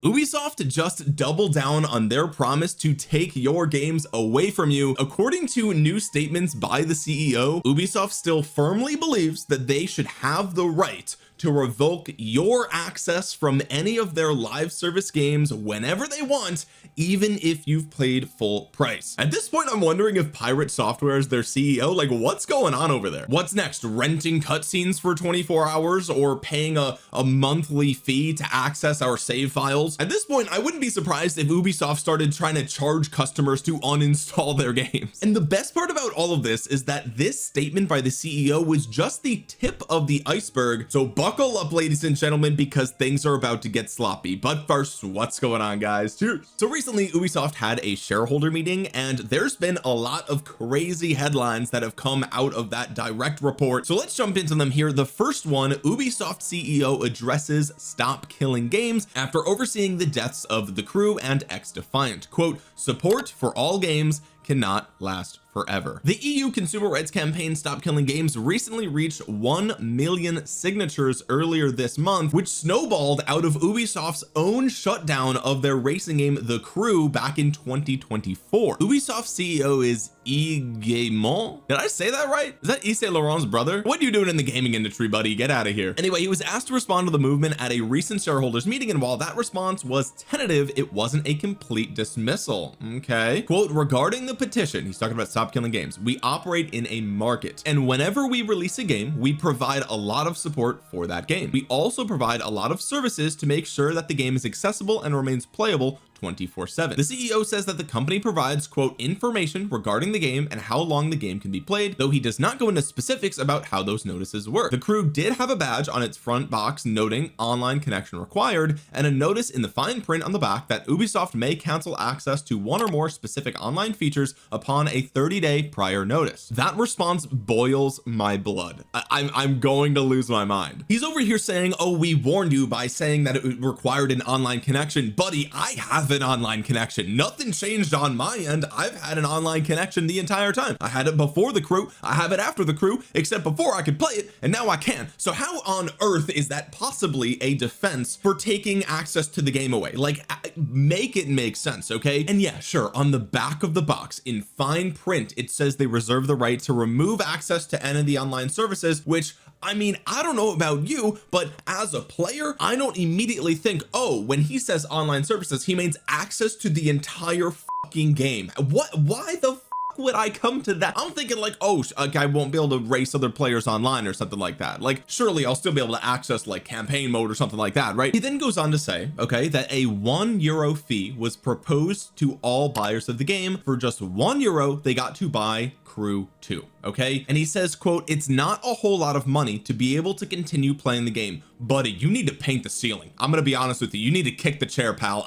Ubisoft just doubled down on their promise to take your games away from you. According to new statements by the CEO, Ubisoft still firmly believes that they should have the right to revoke your access from any of their live service games whenever they want, even if you've played full price. At this point, I'm wondering if Pirate Software is their CEO. Like, what's going on over there? What's next? Renting cutscenes for 24 hours or paying a monthly fee to access our save files? At this point, I wouldn't be surprised if Ubisoft started trying to charge customers to uninstall their games. And the best part about all of this is that this statement by the CEO was just the tip of the iceberg. So buckle up, ladies and gentlemen, because things are about to get sloppy. But first, what's going on, guys? Cheers. So recently Ubisoft had a shareholder meeting, and there's been a lot of crazy headlines that have come out of that direct report. So let's jump into them here. The first one, Ubisoft CEO addresses stop killing games after overseeing the deaths of the crew and XDefiant. Quote, support for all games cannot last forever. The EU consumer rights campaign Stop Killing Games recently reached 1 million signatures earlier this month, which snowballed out of Ubisoft's own shutdown of their racing game The Crew back in 2024. Ubisoft CEO is Yves Guillemot. Did I say that right? Is that Yves Laurent's brother? What are you doing in the gaming industry, buddy? Get out of here. Anyway, he was asked to respond to the movement at a recent shareholders meeting, and while that response was tentative, it wasn't a complete dismissal. Okay, quote, regarding the petition, he's talking about Stop Killing Games, we operate in a market, and whenever we release a game, we provide a lot of support for that game. We also provide a lot of services to make sure that the game is accessible and remains playable 24/7. The CEO says that the company provides, quote, information regarding the game and how long the game can be played, though he does not go into specifics about how those notices work. The Crew did have a badge on its front box noting online connection required, and a notice in the fine print on the back that Ubisoft may cancel access to one or more specific online features upon a 30-day prior notice. That response boils my blood. I'm going to lose my mind. He's over here saying, oh, we warned you by saying that it required an online connection. Buddy, I have an online connection. Nothing changed on my end. I've had an online connection the entire time. I had it before the Crew, I have it after the Crew, except before I could play it and now I can. So how on earth is that possibly a defense for taking access to the game away? Like, make it make sense, okay? And yeah, sure, on the back of the box in fine print it says they reserve the right to remove access to any of the online services, which, I mean, I don't know about you, but as a player, I don't immediately think, oh, when he says online services, he means access to the entire fucking game. Why the fuck would I come to that? I'm thinking like, oh, I won't be able to race other players online or something like that. Like, surely I'll still be able to access like campaign mode or something like that, right? He then goes on to say, okay, that a €1 fee was proposed to all buyers of the game. For just €1 they got to buy Crew 2. Okay, and he says, quote, it's not a whole lot of money to be able to continue playing the game. Buddy, you need to paint the ceiling. I'm gonna be honest with you, you need to kick the chair, pal.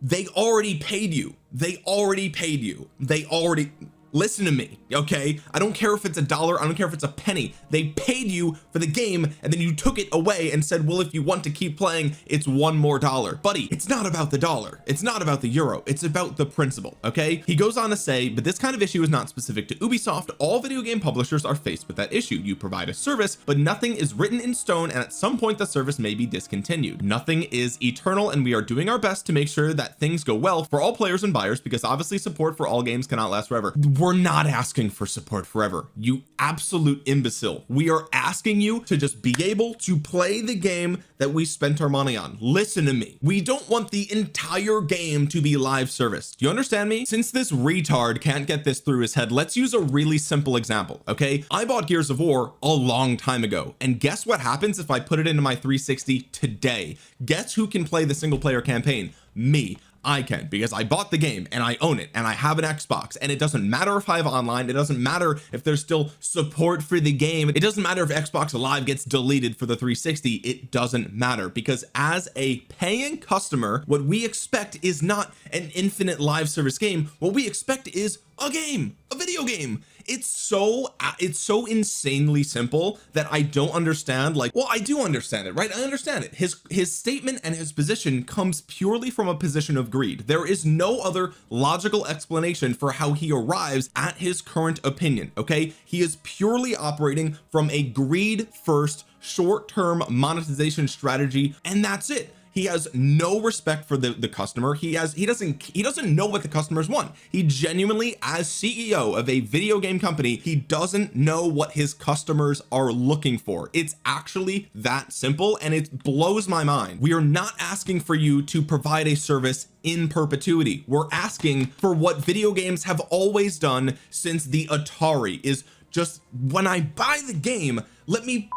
They already paid you. Listen to me, okay? I don't care if it's $1, I don't care if it's a penny. They paid you for the game and then you took it away and said, well, if you want to keep playing, it's $1 more. Buddy, it's not about the dollar, it's not about the euro, it's about the principle. Okay, he goes on to say, but this kind of issue is not specific to Ubisoft. All video game publishers are faced with that issue. You provide a service, but nothing is written in stone, and at some point the service may be discontinued. Nothing is eternal, and we are doing our best to make sure that things go well for all players and buyers, because obviously support for all games cannot last forever. We're not asking for support forever, you absolute imbecile. We are asking you to just be able to play the game that we spent our money on. Listen to me, we don't want the entire game to be live service. Do you understand me? Since this retard can't get this through his head, let's use a really simple example. Okay, I bought Gears of War a long time ago, and guess what happens if I put it into my 360 today? Guess who can play the single player campaign? Me. I can, because I bought the game and I own it and I have an Xbox, and it doesn't matter if I have online, it doesn't matter if there's still support for the game, it doesn't matter if Xbox Live gets deleted for the 360, it doesn't matter, because as a paying customer, what we expect is not an infinite live service game. What we expect is a game, a video game. It's so insanely simple that I don't understand. Like, well, I do understand it, right? I understand it. His statement and his position comes purely from a position of greed. There is no other logical explanation for how he arrives at his current opinion. Okay, he is purely operating from a greed first short-term monetization strategy, and that's it. he has no respect for the customer. He doesn't know what the customers want. He genuinely, as CEO of a video game company, he doesn't know what his customers are looking for. It's actually that simple, and it blows my mind. We are not asking for you to provide a service in perpetuity. We're asking for what video games have always done since the Atari, is just, when I buy the game, let me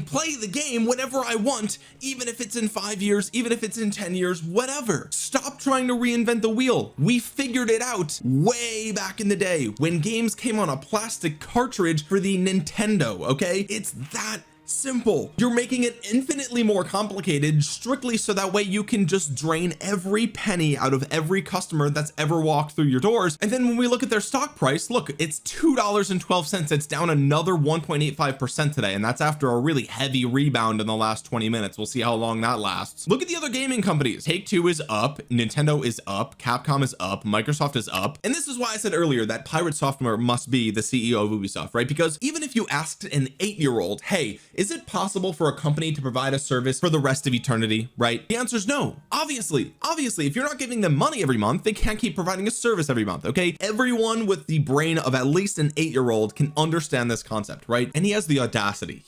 play the game whenever I want, even if it's in 5 years, even if it's in 10 years, whatever. Stop trying to reinvent the wheel. We figured it out way back in the day when games came on a plastic cartridge for the Nintendo. Okay, it's that simple. You're making it infinitely more complicated strictly so that way you can just drain every penny out of every customer that's ever walked through your doors. And then when we look at their stock price, look, it's $2.12. It's down another 1.85% today, and that's after a really heavy rebound in the last 20 minutes. We'll see how long that lasts. Look at the other gaming companies. Take-Two is up, Nintendo is up, Capcom is up, Microsoft is up. And this is why I said earlier that Pirate Software must be the CEO of Ubisoft, right? Because even if you asked an 8-year-old, hey, is it possible for a company to provide a service for the rest of eternity, right? The answer is no. Obviously, if you're not giving them money every month, they can't keep providing a service every month. Okay, everyone with the brain of at least an 8-year-old can understand this concept, right? And he has the audacity,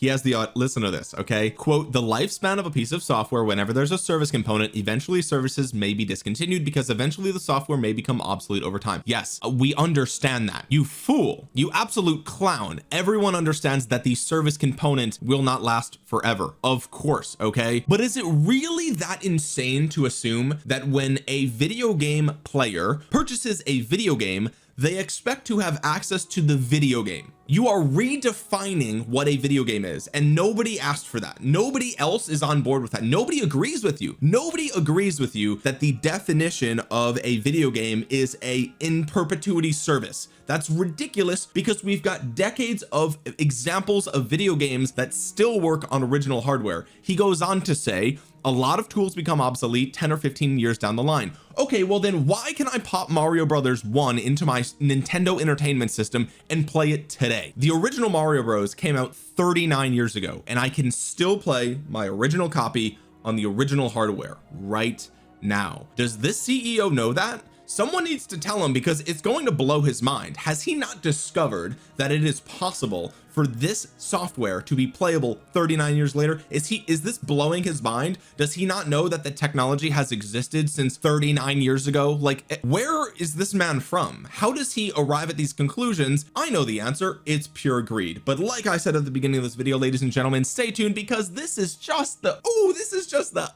listen to this, okay, quote, the lifespan of a piece of software, whenever there's a service component, eventually services may be discontinued because eventually the software may become obsolete over time. Yes, we understand that. You fool, you absolute clown. Everyone understands that the service component will not last forever, of course, okay? But is it really that insane to assume that when a video game player purchases a video game, they expect to have access to the video game? You are redefining what a video game is, and nobody asked for that. Nobody else is on board with that. Nobody agrees with you. Nobody agrees with you that the definition of a video game is a in perpetuity service. That's ridiculous, because we've got decades of examples of video games that still work on original hardware. He goes on to say, a lot of tools become obsolete 10 or 15 years down the line. Okay, well then why can I pop Mario Brothers 1 into my Nintendo Entertainment System and play it today? The original Mario Bros came out 39 years ago, and I can still play my original copy on the original hardware right now. Does this CEO know that? Someone needs to tell him, because it's going to blow his mind. Has he not discovered that it is possible for this software to be playable 39 years later? Is this blowing his mind? Does he not know that the technology has existed since 39 years ago? Like, where is this man from? How does he arrive at these conclusions? I know the answer. It's pure greed. But like I said at the beginning of this video, ladies and gentlemen, stay tuned, because this is just the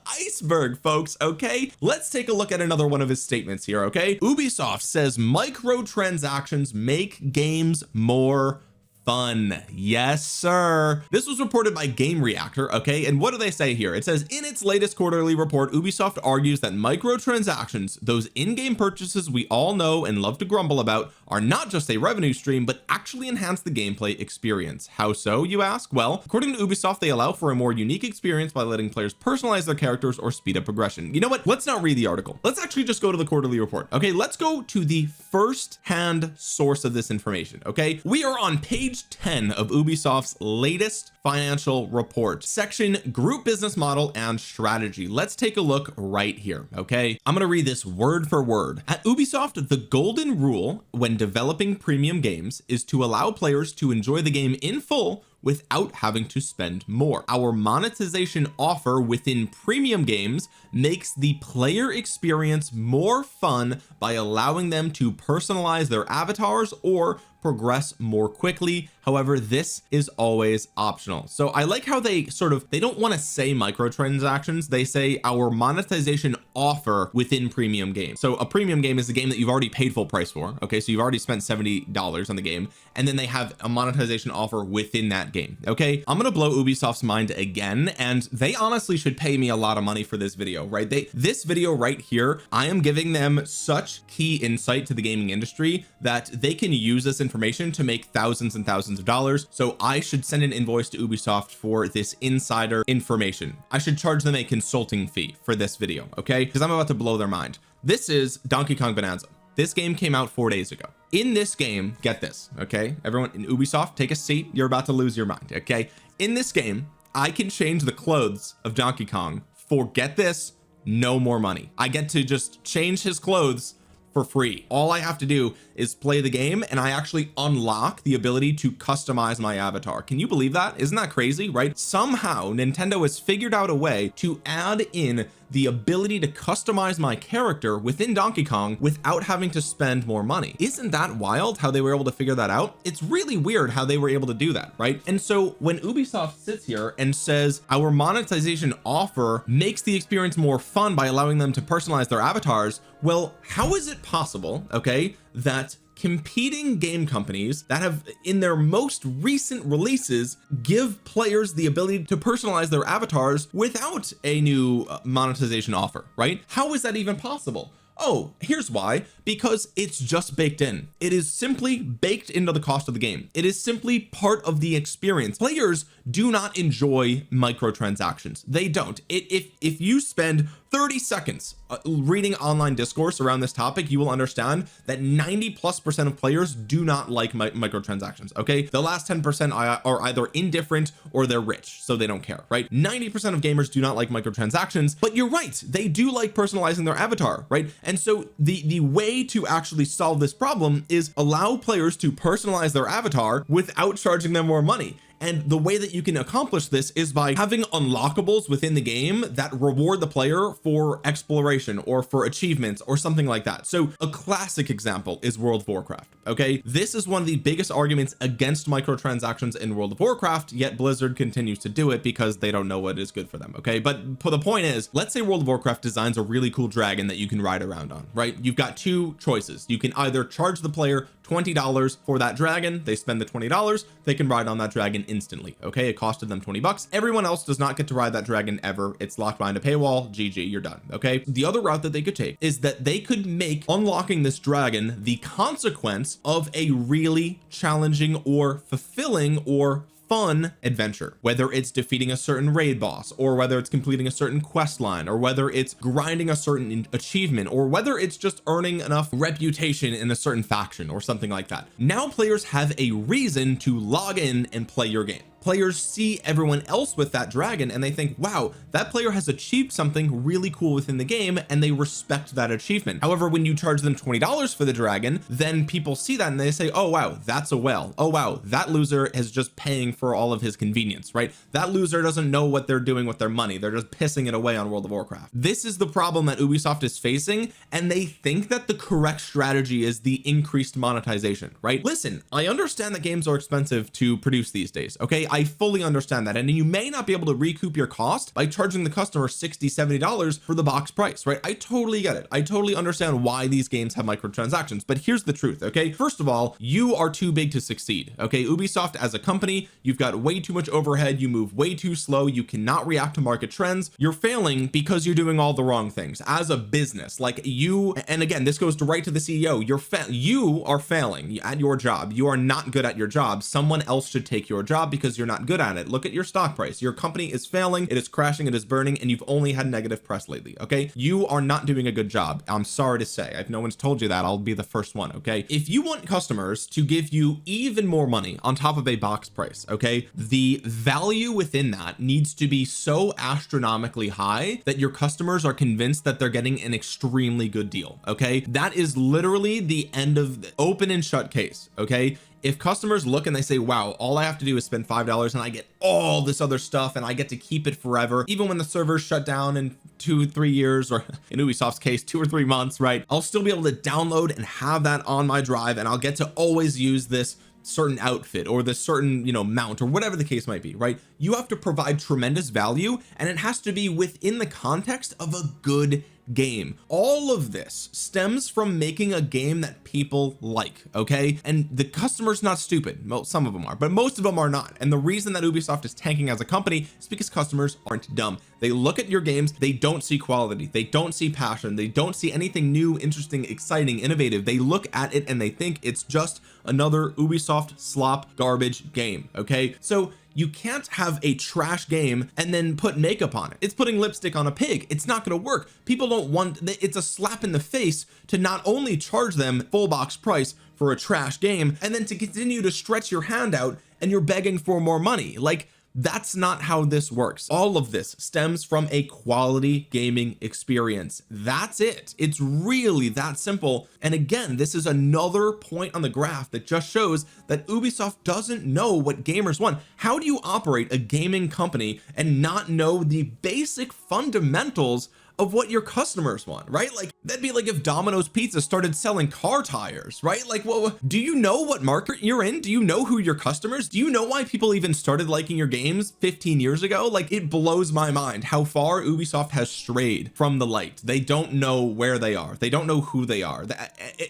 iceberg, folks. Okay, let's take a look at another one of his statements here. Okay, Ubisoft says microtransactions make games more fun. Yes, sir. This was reported by Game Reactor. Okay, and what do they say here? It says, in its latest quarterly report, Ubisoft argues that microtransactions, those in-game purchases we all know and love to grumble about, are not just a revenue stream, but actually enhance the gameplay experience. How so, you ask? Well, according to Ubisoft, they allow for a more unique experience by letting players personalize their characters or speed up progression. You know what? Let's not read the article. Let's actually just go to the quarterly report. Okay, let's go to the first-hand source of this information. Okay, we are on page 10 of Ubisoft's latest financial report, section group business model and strategy. Let's take a look right here. Okay, I'm going to read this word for word. At Ubisoft, the golden rule when developing premium games is to allow players to enjoy the game in full without having to spend more. Our monetization offer within premium games makes the player experience more fun by allowing them to personalize their avatars or progress more quickly. However, this is always optional. So I like how they don't want to say microtransactions. They say our monetization offer within premium games. So a premium game is a game that you've already paid full price for. Okay, so you've already spent $70 on the game, and then they have a monetization offer within that game. Okay, I'm gonna blow Ubisoft's mind again, and they honestly should pay me a lot of money for this video, right? This video right here, I am giving them such key insight to the gaming industry that they can use this information to make thousands and thousands of dollars. So I should send an invoice to Ubisoft for this insider information. I should charge them a consulting fee for this video, okay, because I'm about to blow their mind. This is Donkey Kong Bonanza. This game came out 4 days ago. In this game, get this, okay, everyone in Ubisoft, take a seat. You're about to lose your mind. Okay, in this game, I can change the clothes of Donkey Kong for, get this, no more money. I get to just change his clothes for free. All I have to do is play the game, and I actually unlock the ability to customize my avatar. Can you believe that? Isn't that crazy, right? Somehow Nintendo has figured out a way to add in the ability to customize my character within Donkey Kong without having to spend more money. Isn't that wild how they were able to figure that out? It's really weird how they were able to do that, right? And so when Ubisoft sits here and says our monetization offer makes the experience more fun by allowing them to personalize their avatars, well, how is it possible, okay, that competing game companies that have in their most recent releases give players the ability to personalize their avatars without a new monetization offer, right? How is that even possible? Oh, here's why. Because it's just baked in. It is simply baked into the cost of the game. It is simply part of the experience. Players do not enjoy microtransactions. They don't. If you spend 30 seconds reading online discourse around this topic, you will understand that 90+% of players do not like microtransactions. Okay, the last 10% are either indifferent or they're rich, so they don't care, right? 90% of gamers do not like microtransactions, but you're right, they do like personalizing their avatar, right? And so the way to actually solve this problem is allow players to personalize their avatar without charging them more money. And the way that you can accomplish this is by having unlockables within the game that reward the player for exploration or for achievements or something like that. So a classic example is World of Warcraft. Okay, this is one of the biggest arguments against microtransactions in World of Warcraft, yet Blizzard continues to do it because they don't know what is good for them. Okay, but the point is, let's say World of Warcraft designs a really cool dragon that you can ride around on, right? You've got two choices. You can either charge the player $20 for that dragon, they spend the $20, they can ride on that dragon instantly. Okay, it costed them 20 bucks. Everyone else does not get to ride that dragon ever. It's locked behind a paywall. GG, you're done. Okay, the other route that they could take is that they could make unlocking this dragon the consequence of a really challenging or fulfilling or fun adventure, whether it's defeating a certain raid boss, or whether it's completing a certain quest line, or whether it's grinding a certain achievement, or whether it's just earning enough reputation in a certain faction or something like that. Now players have a reason to log in and play your game. Players see everyone else with that dragon and they think, wow, that player has achieved something really cool within the game, and they respect that achievement. However, when you charge them $20 for the dragon, then people see that and they say, oh wow, that's a whale. Oh wow, that loser is just paying for all of his convenience, right? That loser doesn't know what they're doing with their money. They're just pissing it away on World of Warcraft. This is the problem that Ubisoft is facing, and they think that the correct strategy is the increased monetization, right? Listen, I understand that games are expensive to produce these days. Okay, I fully understand that, and you may not be able to recoup your cost by charging the customer $60-70 for the box price, right? I totally get it. I totally understand why these games have microtransactions, but here's the truth. Okay, first of all, you are too big to succeed. Okay, Ubisoft as a company, you've got way too much overhead, you move way too slow, you cannot react to market trends. You're failing because you're doing all the wrong things as a business. Like you, and again, this goes right to the CEO, you are failing at your job. You are not good at your job. Someone else should take your job because you're not good at it. Look at your stock price. Your company is failing, it is crashing, it is burning, and you've only had negative press lately. Okay, you are not doing a good job. I'm sorry to say, if no one's told you that, I'll be the first one. Okay, if you want customers to give you even more money on top of a box price, okay, the value within that needs to be so astronomically high that your customers are convinced that they're getting an extremely good deal. Okay, that is literally the end of the open and shut case. Okay, if customers look and they say, wow, all I have to do is spend $5 and I get all this other stuff and I get to keep it forever, even when the servers shut down in 2-3 years, or in Ubisoft's case 2 or 3 months, right? I'll still be able to download and have that on my drive, and I'll get to always use this certain outfit or this certain, mount or whatever the case might be, right? You have to provide tremendous value, and it has to be within the context of a good game. All of this stems from making a game that people like. Okay, and the customer's not stupid. Well, some of them are, but most of them are not. And the reason that Ubisoft is tanking as a company is because customers aren't dumb. They look at your games, they don't see quality, they don't see passion, they don't see anything new, interesting, exciting, innovative. They look at it and they think it's just another Ubisoft slop garbage game. Okay, so you can't have a trash game and then put makeup on it. It's putting lipstick on a pig. It's not going to work. People don't want, it's a slap in the face to not only charge them full box price for a trash game and then to continue to stretch your hand out and you're begging for more money. Like, That's not how this works. All of this stems from a quality gaming experience. That's it. It's really that simple. And again, this is another point on the graph that just shows that Ubisoft doesn't know what gamers want. How do you operate a gaming company and not know the basic fundamentals of what your customers want, right? Like that'd be like if Domino's Pizza started selling car tires, right? Like, well, do you know what market you're in? Do you know who your customers? Do you know why people even started liking your games 15 years ago? Like, it blows my mind how far Ubisoft has strayed from the light. They don't know where they are. They don't know who they are.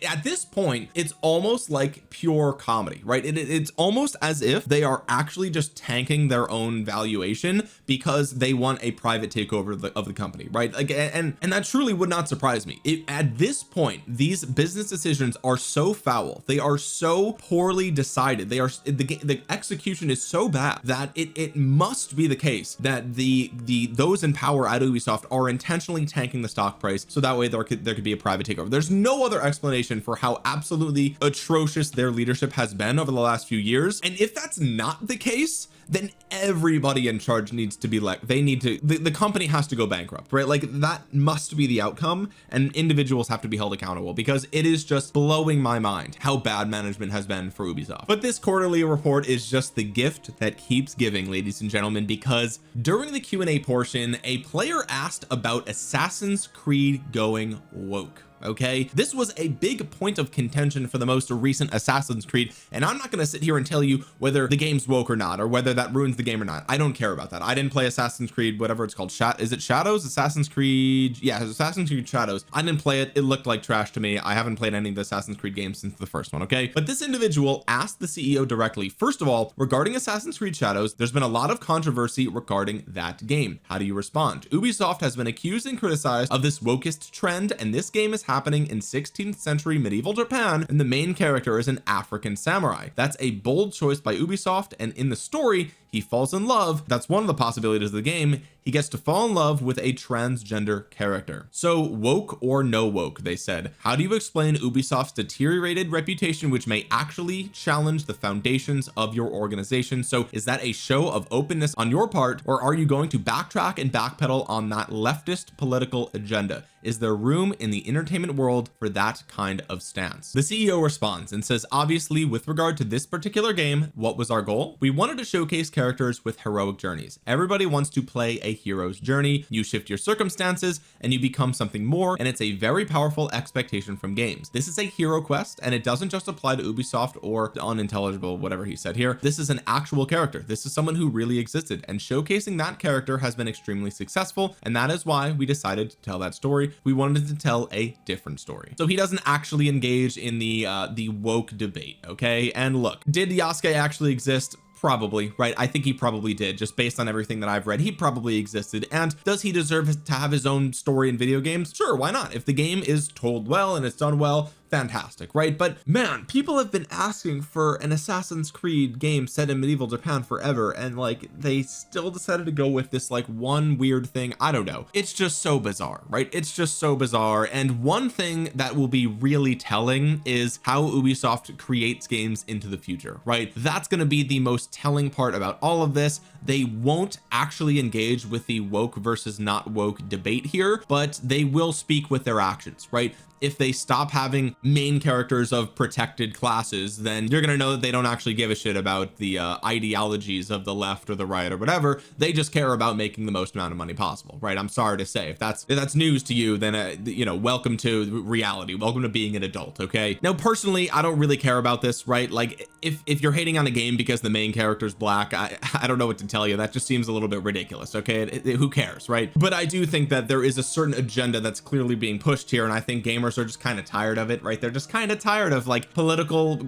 At this point, it's almost like pure comedy, right? It's almost as if they are actually just tanking their own valuation because they want a private takeover of the company, right? Like, and that truly would not surprise me. At this point, these business decisions are so foul, they are so poorly decided, the execution is so bad that it must be the case that those in power at Ubisoft are intentionally tanking the stock price so that way there could be a private takeover. There's no other explanation for how absolutely atrocious their leadership has been over the last few years. And if that's not the case, then everybody in charge needs to be the company has to go bankrupt, right? Like that must be the outcome, and individuals have to be held accountable, because it is just blowing my mind how bad management has been for Ubisoft. But this quarterly report is just the gift that keeps giving, ladies and gentlemen, because during the Q&A portion, a player asked about Assassin's Creed going woke. Okay, this was a big point of contention for the most recent Assassin's Creed, and I'm not going to sit here and tell you whether the game's woke or not, or whether that ruins the game or not. I don't care about that. I didn't play Assassin's Creed, whatever it's called. Is it Shadows? Assassin's Creed, yeah, Assassin's Creed Shadows. I didn't play it. It looked like trash to me. I haven't played any of the Assassin's Creed games since the first one. Okay, but this individual asked the CEO directly, first of all, regarding Assassin's Creed Shadows, there's been a lot of controversy regarding that game. How do you respond? Ubisoft has been accused and criticized of this wokest trend, and this game is happening in 16th century medieval Japan, and the main character is an African samurai. That's a bold choice by Ubisoft, and in the story he falls in love. That's one of the possibilities of the game. He gets to fall in love with a transgender character. So woke or no woke, they said. How do you explain Ubisoft's deteriorated reputation, which may actually challenge the foundations of your organization? So is that a show of openness on your part, or are you going to backtrack and backpedal on that leftist political agenda? Is there room in the entertainment world for that kind of stance? The CEO responds and says, obviously, with regard to this particular game, what was our goal? We wanted to showcase characters with heroic journeys. Everybody wants to play a hero's journey. You shift your circumstances and you become something more, and it's a very powerful expectation from games. This is a hero quest, and it doesn't just apply to Ubisoft or the unintelligible whatever he said here. This is an actual character. This is someone who really existed, and showcasing that character has been extremely successful, and that is why we decided to tell that story. We wanted to tell a different story. So he doesn't actually engage in the woke debate. Okay, and look, did Yasuke actually exist? Probably, right? I think he probably did, just based on everything that I've read. He probably existed. And does he deserve to have his own story in video games? Sure, why not? If the game is told well and it's done well, fantastic, right? But man, people have been asking for an Assassin's Creed game set in medieval Japan forever, and like they still decided to go with this like one weird thing. I don't know, it's just so bizarre, right? It's just so bizarre. And one thing that will be really telling is how Ubisoft creates games into the future, right? That's going to be the most telling part about all of this. They won't actually engage with the woke versus not woke debate here, but they will speak with their actions, right? If they stop having main characters of protected classes, then you're going to know that they don't actually give a shit about the ideologies of the left or the right or whatever. They just care about making the most amount of money possible, right? I'm sorry to say, if that's news to you, then you know, welcome to reality, welcome to being an adult. Okay, now personally, I don't really care about this, right? Like if you're hating on a game because the main character is black, I don't know what to tell you. That just seems a little bit ridiculous. Okay, who cares, right? But I do think that there is a certain agenda that's clearly being pushed here, and I think gamers are just kind of tired of it, right? They're just kind of tired of like political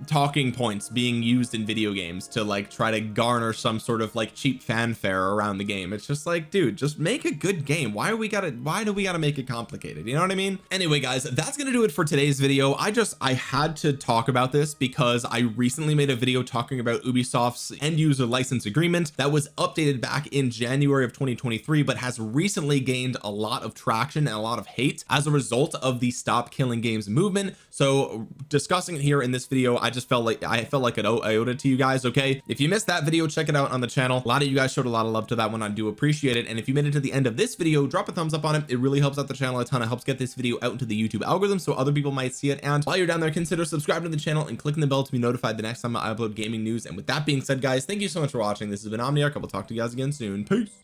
talking points being used in video games to like try to garner some sort of like cheap fanfare around the game. It's just like, dude, just make a good game. Why do we gotta make it complicated? You know what I mean? Anyway, guys, that's gonna do it for today's video. I had to talk about this because I recently made a video talking about Ubisoft's end user license agreement that was updated back in January of 2023, but has recently gained a lot of traction and a lot of hate as a result of the Stop Killing Games movement movement. So discussing it here in this video, I felt like I owed it to you guys. Okay, if you missed that video, check it out on the channel. A lot of you guys showed a lot of love to that one. I do appreciate it. And if you made it to the end of this video, drop a thumbs up on it. It really helps out the channel a ton. It helps get this video out into the YouTube algorithm so other people might see it. And while you're down there, consider subscribing to the channel and clicking the bell to be notified the next time I upload gaming news. And with that being said, guys, thank you so much for watching. This has been Omniarch. I will talk to you guys again soon. Peace.